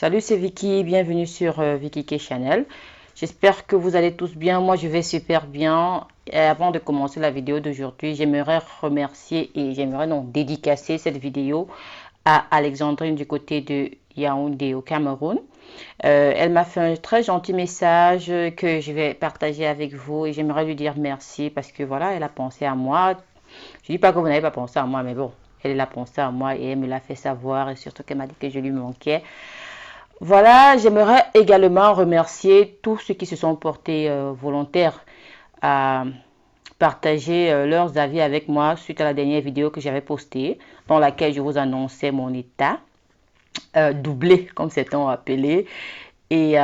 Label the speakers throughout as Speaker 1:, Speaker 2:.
Speaker 1: Salut, c'est Vicky, bienvenue sur Vicky K Channel. J'espère que vous allez tous bien. Moi, je vais super bien. Et avant de commencer la vidéo d'aujourd'hui, j'aimerais remercier et j'aimerais donc dédicacer cette vidéo à Alexandrine du côté de Yaoundé au Cameroun. Elle m'a fait un très gentil message que je vais partager avec vous et j'aimerais lui dire merci parce que voilà, elle a pensé à moi. Je dis pas que vous n'avez pas pensé à moi, mais bon, elle a pensé à moi et elle me l'a fait savoir et surtout qu'elle m'a dit que je lui manquais. Voilà, j'aimerais également remercier tous ceux qui se sont portés volontaires à partager leurs avis avec moi suite à la dernière vidéo que j'avais postée, dans laquelle je vous annonçais mon état, doublé, comme certains ont appelé. Et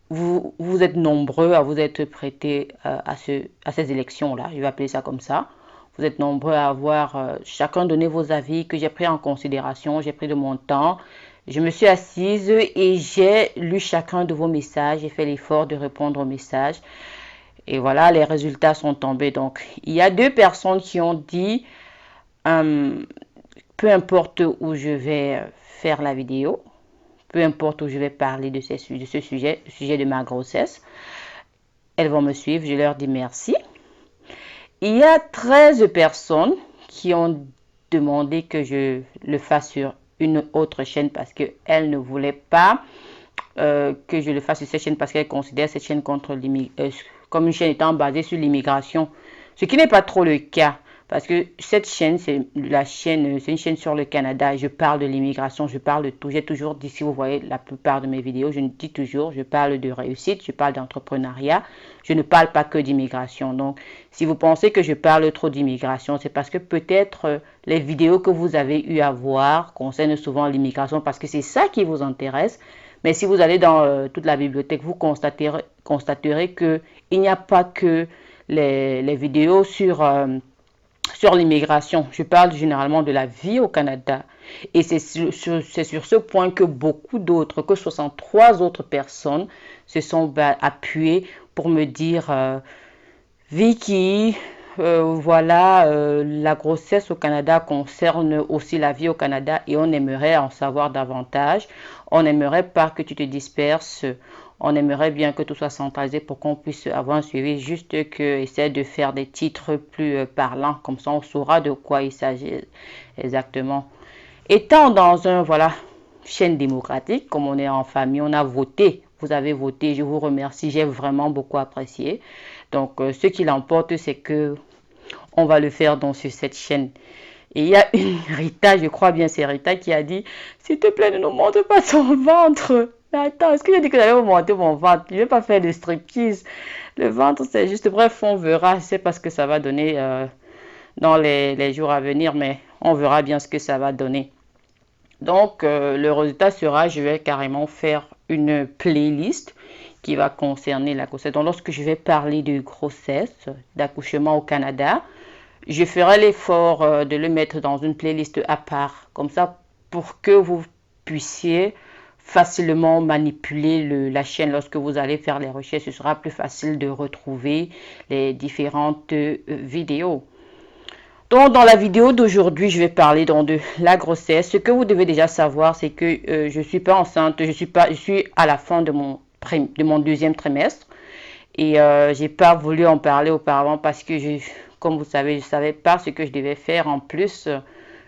Speaker 1: vous êtes nombreux à vous être prêtés à ces élections-là, je vais appeler ça comme ça. Vous êtes nombreux à avoir chacun donné vos avis que j'ai pris en considération, j'ai pris de mon temps. Je me suis assise et j'ai lu chacun de vos messages, j'ai fait l'effort de répondre aux messages. Et voilà, les résultats sont tombés. Donc, il y a deux personnes qui ont dit, peu importe où je vais faire la vidéo, peu importe où je vais parler de ce sujet, le sujet de ma grossesse, elles vont me suivre, je leur dis merci. Il y a 13 personnes qui ont demandé que je le fasse sur une autre chaîne parce qu'elles ne voulaient pas que je le fasse sur cette chaîne parce qu'elles considèrent cette chaîne comme une chaîne étant basée sur l'immigration. Ce qui n'est pas trop le cas. Parce que cette chaîne, c'est une chaîne sur le Canada. Je parle de l'immigration, je parle de tout. J'ai toujours dit, si vous voyez la plupart de mes vidéos, je dis toujours, je parle de réussite, je parle d'entrepreneuriat. Je ne parle pas que d'immigration. Donc, si vous pensez que je parle trop d'immigration, c'est parce que peut-être les vidéos que vous avez eu à voir concernent souvent l'immigration parce que c'est ça qui vous intéresse. Mais si vous allez dans toute la bibliothèque, vous constaterez qu'il n'y a pas que les vidéos sur l'immigration. Je parle généralement de la vie au Canada. Et c'est sur ce point que beaucoup d'autres, que 63 autres personnes se sont appuyées pour me dire Vicky, voilà, la grossesse au Canada concerne aussi la vie au Canada et on aimerait en savoir davantage. On n'aimerait pas que tu te disperses. On aimerait bien que tout soit centralisé pour qu'on puisse avoir un suivi, juste que essaie de faire des titres plus parlants, comme ça on saura de quoi il s'agit exactement. Étant dans voilà, chaîne démocratique, comme on est en famille, on a voté, vous avez voté, je vous remercie, j'ai vraiment beaucoup apprécié. Donc, ce qui l'emporte, c'est que on va le faire donc sur cette chaîne. Et il y a une Rita, je crois bien c'est Rita qui a dit, s'il te plaît, ne nous montre pas ton ventre. Mais attends, est-ce que j'ai dit que j'allais vous montrer mon ventre? Je ne vais pas faire de striptease. Le ventre, c'est juste, bref, on verra. Je ne sais pas ce que ça va donner dans les jours à venir, mais on verra bien ce que ça va donner. Donc, le résultat sera, je vais carrément faire une playlist qui va concerner la grossesse. Donc, lorsque je vais parler de grossesse, d'accouchement au Canada, je ferai l'effort de le mettre dans une playlist à part, comme ça, pour que vous puissiez facilement manipuler la chaîne lorsque vous allez faire les recherches. Ce sera plus facile de retrouver les différentes vidéos. Donc, dans la vidéo d'aujourd'hui, je vais parler donc de la grossesse. Ce que vous devez déjà savoir, c'est que je ne suis pas enceinte, je suis à la fin de mon deuxième trimestre. Et je n'ai pas voulu en parler auparavant parce que, comme vous savez, je ne savais pas ce que je devais faire. En plus,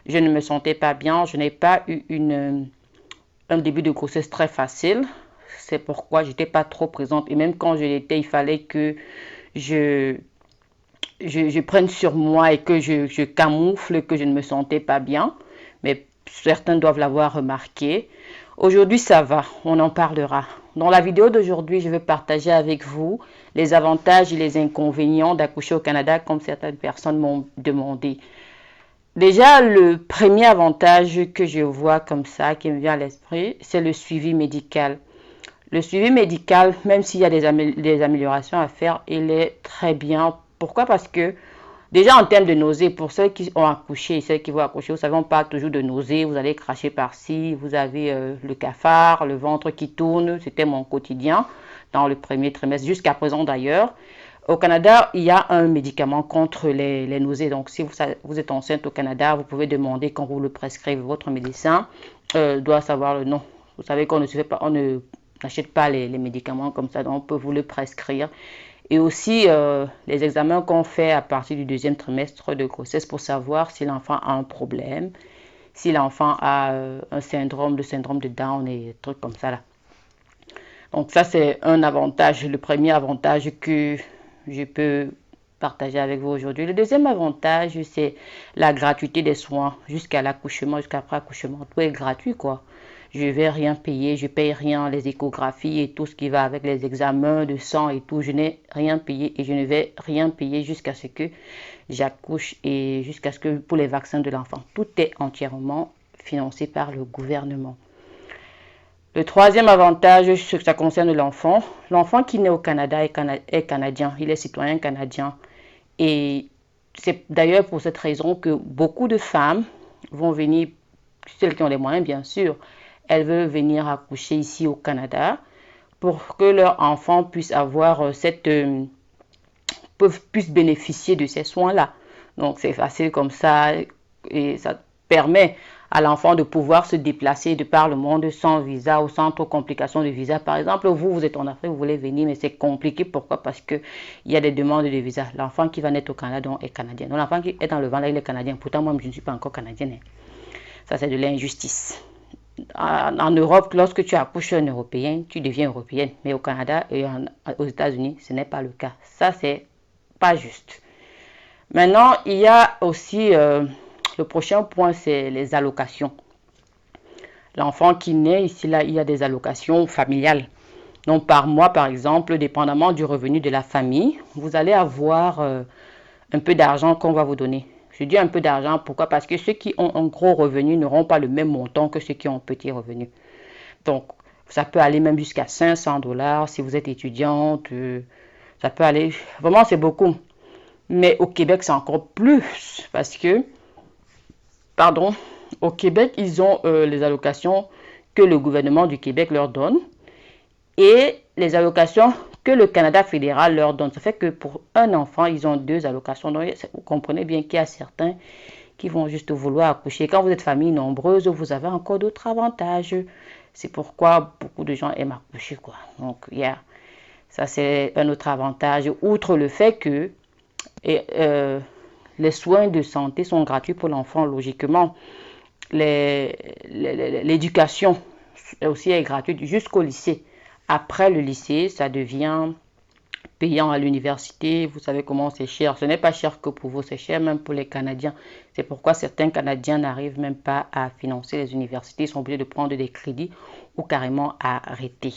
Speaker 1: je ne me sentais pas bien. Je n'ai pas eu un début de grossesse très facile. C'est pourquoi je n'étais pas trop présente. Et même quand je l'étais, il fallait que je prenne sur moi et que je camoufle que je ne me sentais pas bien. Mais certains doivent l'avoir remarqué. Aujourd'hui, ça va, on en parlera. Dans la vidéo d'aujourd'hui, je vais partager avec vous les avantages et les inconvénients d'accoucher au Canada, comme certaines personnes m'ont demandé. Déjà, le premier avantage que je vois comme ça, qui me vient à l'esprit, c'est le suivi médical. Le suivi médical, même s'il y a des améliorations à faire, il est très bien. Pourquoi? Parce que déjà en termes de nausées, pour ceux qui ont accouché et ceux qui vont accoucher, vous savez, on parle toujours de nausées, vous allez cracher par-ci, vous avez le cafard, le ventre qui tourne, c'était mon quotidien dans le premier trimestre, jusqu'à présent d'ailleurs. Au Canada, il y a un médicament contre les nausées, donc si vous êtes enceinte au Canada, vous pouvez demander quand vous le prescrivez, votre médecin doit savoir le nom Vous savez qu'on ne se fait pas, on ne n'achète pas les médicaments comme ça, donc on peut vous le prescrire. Et aussi les examens qu'on fait à partir du deuxième trimestre de grossesse pour savoir si l'enfant a un problème, si l'enfant a un syndrome, le syndrome de Down et des trucs comme ça là. Donc ça c'est un avantage, le premier avantage que je peux partager avec vous aujourd'hui. Le deuxième avantage, c'est la gratuité des soins jusqu'à l'accouchement, jusqu'après accouchement. Tout est gratuit, quoi. Je ne vais rien payer, je ne paye rien, les échographies et tout ce qui va avec les examens de sang et tout. Je n'ai rien payé et je ne vais rien payer jusqu'à ce que j'accouche et jusqu'à ce que pour les vaccins de l'enfant. Tout est entièrement financé par le gouvernement. Le troisième avantage, ça concerne l'enfant. L'enfant qui naît au Canada est canadien, il est citoyen canadien. Et c'est d'ailleurs pour cette raison que beaucoup de femmes vont venir, celles qui ont les moyens bien sûr, elles veulent venir accoucher ici au Canada pour que leur enfant puisse avoir puisse bénéficier de ces soins-là. Donc c'est facile comme ça et ça permet à l'enfant de pouvoir se déplacer de par le monde sans visa ou sans trop complications de visa. Par exemple, vous êtes en Afrique, vous voulez venir, mais c'est compliqué. Pourquoi? Parce qu'il y a des demandes de visa. L'enfant qui va naître au Canada donc, est canadien. Donc l'enfant qui est dans le ventre, il est canadien. Pourtant, moi, je ne suis pas encore canadienne. Ça, c'est de l'injustice. En Europe, lorsque tu accouches un Européen, tu deviens européenne. Mais au Canada et aux États-Unis, ce n'est pas le cas. Ça, c'est pas juste. Maintenant, il y a aussi... le prochain point, c'est les allocations. L'enfant qui naît ici, là, il y a des allocations familiales. Donc, par mois, par exemple, dépendamment du revenu de la famille, vous allez avoir un peu d'argent qu'on va vous donner. Je dis un peu d'argent, pourquoi? Parce que ceux qui ont un gros revenu n'auront pas le même montant que ceux qui ont un petit revenu. Donc, ça peut aller même jusqu'à 500 $ si vous êtes étudiante. Ça peut aller, vraiment, c'est beaucoup. Mais au Québec, c'est encore plus parce que pardon, au Québec, ils ont les allocations que le gouvernement du Québec leur donne et les allocations que le Canada fédéral leur donne. Ça fait que pour un enfant, ils ont 2 allocations. Donc, vous comprenez bien qu'il y a certains qui vont juste vouloir accoucher. Quand vous êtes famille nombreuse, vous avez encore d'autres avantages. C'est pourquoi beaucoup de gens aiment accoucher, quoi. Donc, ça, c'est un autre avantage. Outre le fait que les soins de santé sont gratuits pour l'enfant, logiquement. L'éducation aussi est gratuite jusqu'au lycée. Après le lycée, ça devient payant à l'université. Vous savez comment c'est cher. Ce n'est pas cher que pour vous, c'est cher même pour les Canadiens. C'est pourquoi certains Canadiens n'arrivent même pas à financer les universités. Ils sont obligés de prendre des crédits ou carrément à arrêter.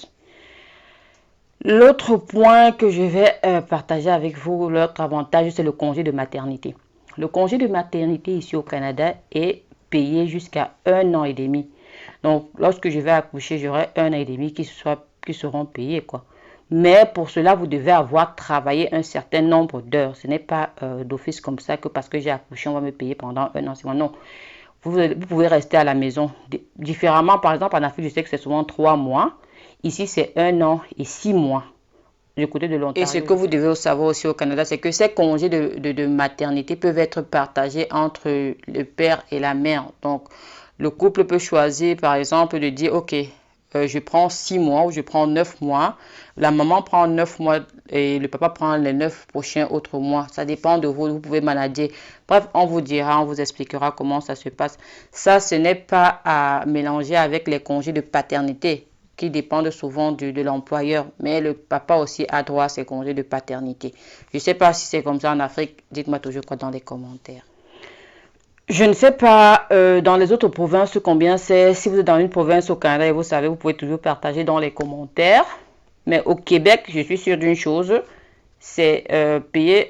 Speaker 1: L'autre point que je vais partager avec vous, l'autre avantage, c'est le congé de maternité. Le congé de maternité ici au Canada est payé jusqu'à 1 an et demi. Donc, lorsque je vais accoucher, j'aurai 1 an et demi qui seront payés, quoi. Mais pour cela, vous devez avoir travaillé un certain nombre d'heures. Ce n'est pas d'office comme ça que parce que j'ai accouché, on va me payer pendant 1 an. Non, vous pouvez rester à la maison. Différemment, par exemple, en Afrique, je sais que c'est souvent 3 mois. Ici, c'est 1 an et 6 mois. Du côté de l'Ontario. Et ce que vous devez savoir aussi au Canada, c'est que ces congés de maternité peuvent être partagés entre le père et la mère. Donc, le couple peut choisir, par exemple, de dire, OK, je prends 6 mois ou je prends 9 mois. La maman prend 9 mois et le papa prend les 9 prochains autres mois. Ça dépend de vous. Vous pouvez manager. Bref, on vous dira, on vous expliquera comment ça se passe. Ça, ce n'est pas à mélanger avec les congés de paternité qui dépendent souvent de l'employeur. Mais le papa aussi a droit à ses congés de paternité. Je ne sais pas si c'est comme ça en Afrique. Dites-moi toujours quoi dans les commentaires. Je ne sais pas dans les autres provinces combien c'est. Si vous êtes dans une province au Canada et vous savez, vous pouvez toujours partager dans les commentaires. Mais au Québec, je suis sûre d'une chose, c'est payer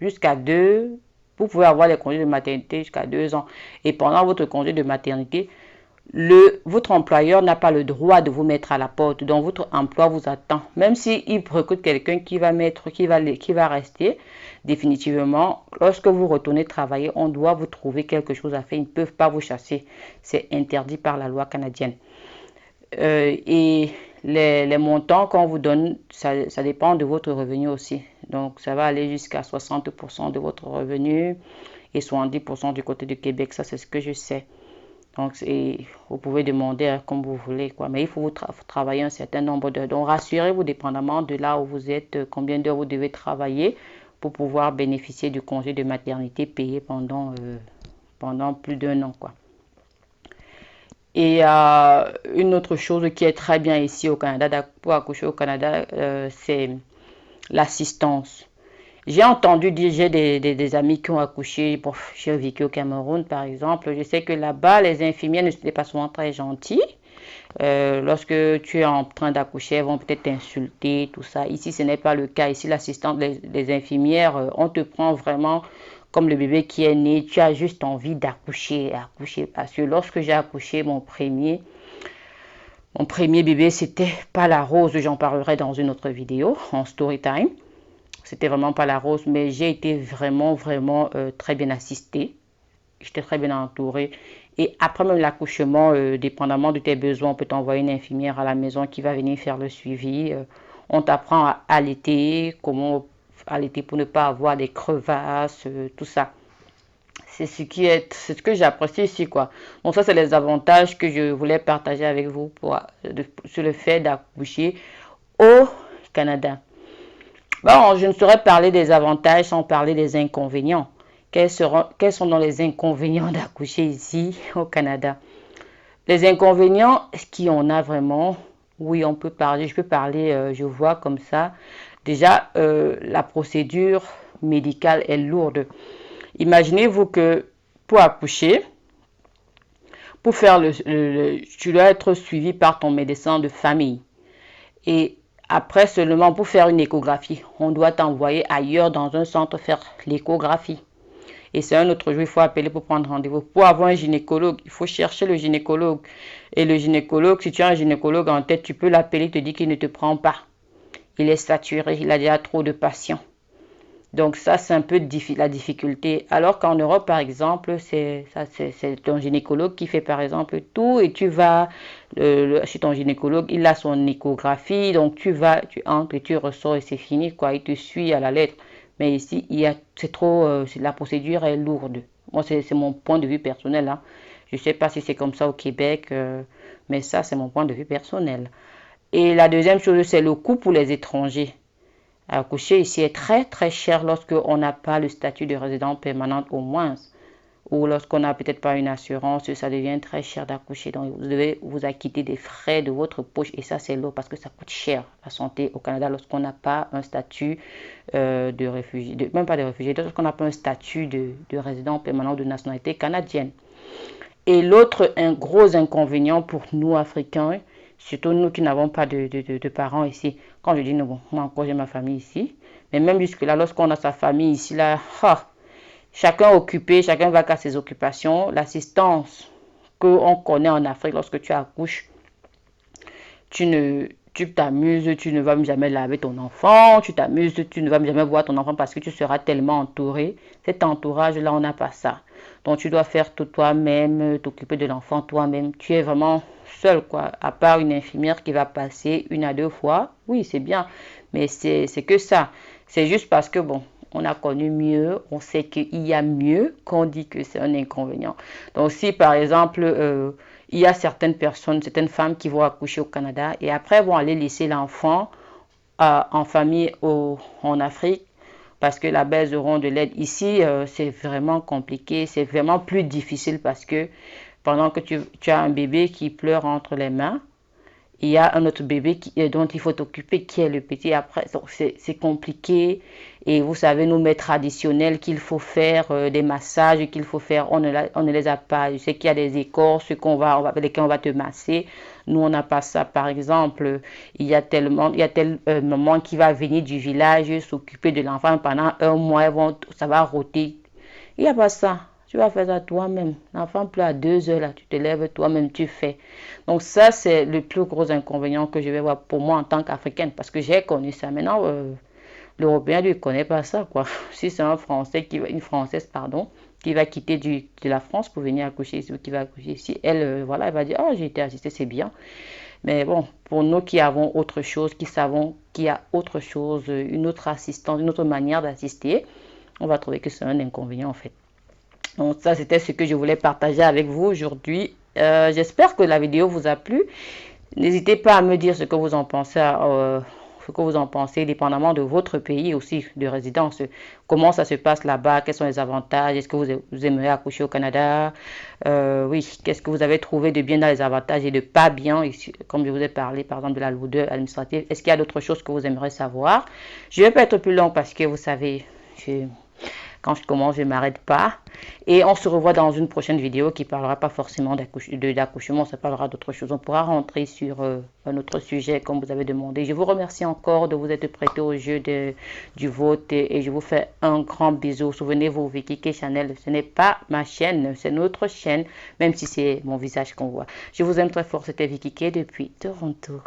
Speaker 1: jusqu'à 2. Vous pouvez avoir les congés de maternité jusqu'à 2 ans. Et pendant votre congé de maternité, votre employeur n'a pas le droit de vous mettre à la porte. Donc, votre emploi vous attend. Même s'il recrute quelqu'un qui va rester définitivement, lorsque vous retournez travailler, on doit vous trouver quelque chose à faire. Ils ne peuvent pas vous chasser. C'est interdit par la loi canadienne. Et les montants qu'on vous donne, ça dépend de votre revenu aussi. Donc, ça va aller jusqu'à 60% de votre revenu et 70% du côté du Québec. Ça, c'est ce que je sais. Donc, vous pouvez demander comme vous voulez, quoi. Mais il faut travailler un certain nombre d'heures. Donc, rassurez-vous, dépendamment de là où vous êtes, combien d'heures vous devez travailler pour pouvoir bénéficier du congé de maternité payé pendant plus d'1 an, quoi. Et une autre chose qui est très bien ici au Canada, pour accoucher au Canada, c'est l'assistance. J'ai entendu dire, j'ai des amis qui ont accouché, j'ai vécu au Cameroun par exemple, je sais que là-bas, les infirmières ne sont pas souvent très gentilles. Lorsque tu es en train d'accoucher, elles vont peut-être t'insulter, tout ça. Ici, ce n'est pas le cas. Ici, l'assistante, les infirmières, on te prend vraiment comme le bébé qui est né. Tu as juste envie d'accoucher. Parce que lorsque j'ai accouché mon premier bébé, c'était pas la rose. J'en parlerai dans une autre vidéo, en story time. C'était vraiment pas la rose, mais j'ai été vraiment très bien assistée. J'étais très bien entourée. Et après même l'accouchement, dépendamment de tes besoins, on peut t'envoyer une infirmière à la maison qui va venir faire le suivi. On t'apprend à allaiter, comment allaiter pour ne pas avoir des crevasses, tout ça. C'est ce que j'apprécie ici, quoi. Donc ça, c'est les avantages que je voulais partager avec vous sur le fait d'accoucher au Canada. Bon, je ne saurais parler des avantages sans parler des inconvénients. Quels sont donc les inconvénients d'accoucher ici au Canada? Les inconvénients, est-ce qu'il y en a vraiment? Oui, on peut parler, je peux parler, je vois comme ça. Déjà, la procédure médicale est lourde. Imaginez-vous que pour accoucher, pour faire tu dois être suivi par ton médecin de famille. Et après seulement pour faire une échographie, on doit t'envoyer ailleurs dans un centre faire l'échographie. Et c'est un autre jour, il faut appeler pour prendre rendez-vous. Pour avoir un gynécologue, il faut chercher le gynécologue. Et le gynécologue, si tu as un gynécologue en tête, tu peux l'appeler, il te dit qu'il ne te prend pas. Il est saturé, il a déjà trop de patients. Donc ça, c'est un peu la difficulté. Alors qu'en Europe, par exemple, c'est ton gynécologue qui fait, par exemple, tout. Et tu vas chez ton gynécologue, il a son échographie. Donc tu vas, tu entres et tu ressors et c'est fini, quoi. Il te suit à la lettre. Mais ici, c'est trop, la procédure est lourde. Moi, c'est mon point de vue personnel, hein. Je ne sais pas si c'est comme ça au Québec, mais ça, c'est mon point de vue personnel. Et la deuxième chose, c'est le coût pour les étrangers. Accoucher ici est très cher lorsqu'on n'a pas le statut de résident permanent au moins. Ou lorsqu'on n'a peut-être pas une assurance, ça devient très cher d'accoucher. Donc vous devez vous acquitter des frais de votre poche et ça c'est lourd parce que ça coûte cher la santé au Canada lorsqu'on n'a pas un statut de réfugié, même pas de réfugié, lorsqu'on n'a pas un statut de résident permanent de nationalité canadienne. Et l'autre gros inconvénient pour nous Africains, surtout nous qui n'avons pas de parents ici. Quand je dis nous, bon, moi encore j'ai ma famille ici. Mais même jusque-là, lorsqu'on a sa famille ici, là, chacun occupé, chacun va qu'à ses occupations. L'assistance qu'on connaît en Afrique lorsque tu accouches, tu t'amuses, tu ne vas jamais laver ton enfant, tu t'amuses, tu ne vas jamais voir ton enfant parce que tu seras tellement entouré. Cet entourage-là, on n'a pas ça. Donc tu dois faire tout toi-même, t'occuper de l'enfant toi-même. Tu es vraiment seul, quoi. À part une infirmière qui va passer 1 à 2 fois. Oui, c'est bien, mais c'est que ça. C'est juste parce que, bon, on a connu mieux, on sait qu'il y a mieux qu'on dit que c'est un inconvénient. Donc si par exemple, il y a certaines personnes, certaines femmes qui vont accoucher au Canada et après vont aller laisser l'enfant en famille en Afrique, parce que là-bas, elles auront de l'aide. Ici, c'est vraiment compliqué, c'est vraiment plus difficile parce que pendant que tu as un bébé qui pleure entre les mains, il y a un autre bébé dont il faut t'occuper, qui est le petit. Après, c'est compliqué. Et vous savez, nos mets traditionnels qu'il faut faire, des massages qu'il faut faire, on ne les a pas. Je sais qu'il y a des écorces avec lesquelles on va te masser. Nous, on n'a pas ça. Par exemple, il y a tel maman qui va venir du village s'occuper de l'enfant pendant 1 mois. Ça va rôter. Il n'y a pas ça. Tu vas faire ça toi-même. L'enfant pleure à 2 heures, là, tu te lèves toi-même, tu fais. Donc ça, c'est le plus gros inconvénient que je vais voir pour moi en tant qu'Africaine, parce que j'ai connu ça. Maintenant, l'Européen, lui, ne connaît pas ça, quoi. Si c'est une Française, pardon, qui va quitter de la France pour venir accoucher ici, ou qui va accoucher ici, elle, voilà, elle va dire, oh, j'ai été assistée, c'est bien. Mais bon, pour nous qui avons autre chose, qui savons qu'il y a autre chose, une autre assistance, une autre manière d'assister, on va trouver que c'est un inconvénient, en fait. Donc ça, c'était ce que je voulais partager avec vous aujourd'hui. J'espère que la vidéo vous a plu. N'hésitez pas à me dire ce que vous en pensez, dépendamment de votre pays aussi de résidence. Comment ça se passe là-bas? Quels sont les avantages? Est-ce que vous aimeriez accoucher au Canada? Oui, qu'est-ce que vous avez trouvé de bien dans les avantages et de pas bien? Comme je vous ai parlé, par exemple, de la lourdeur administrative. Est-ce qu'il y a d'autres choses que vous aimeriez savoir? Je ne vais pas être plus long parce que vous savez, quand je commence, je ne m'arrête pas. Et on se revoit dans une prochaine vidéo qui ne parlera pas forcément d'accouchement, ça parlera d'autre chose. On pourra rentrer sur un autre sujet comme vous avez demandé. Je vous remercie encore de vous être prêté au jeu du vote et je vous fais un grand bisou. Souvenez-vous, Vicky K Channel, ce n'est pas ma chaîne, c'est notre chaîne, même si c'est mon visage qu'on voit. Je vous aime très fort, c'était Vicky K depuis Toronto.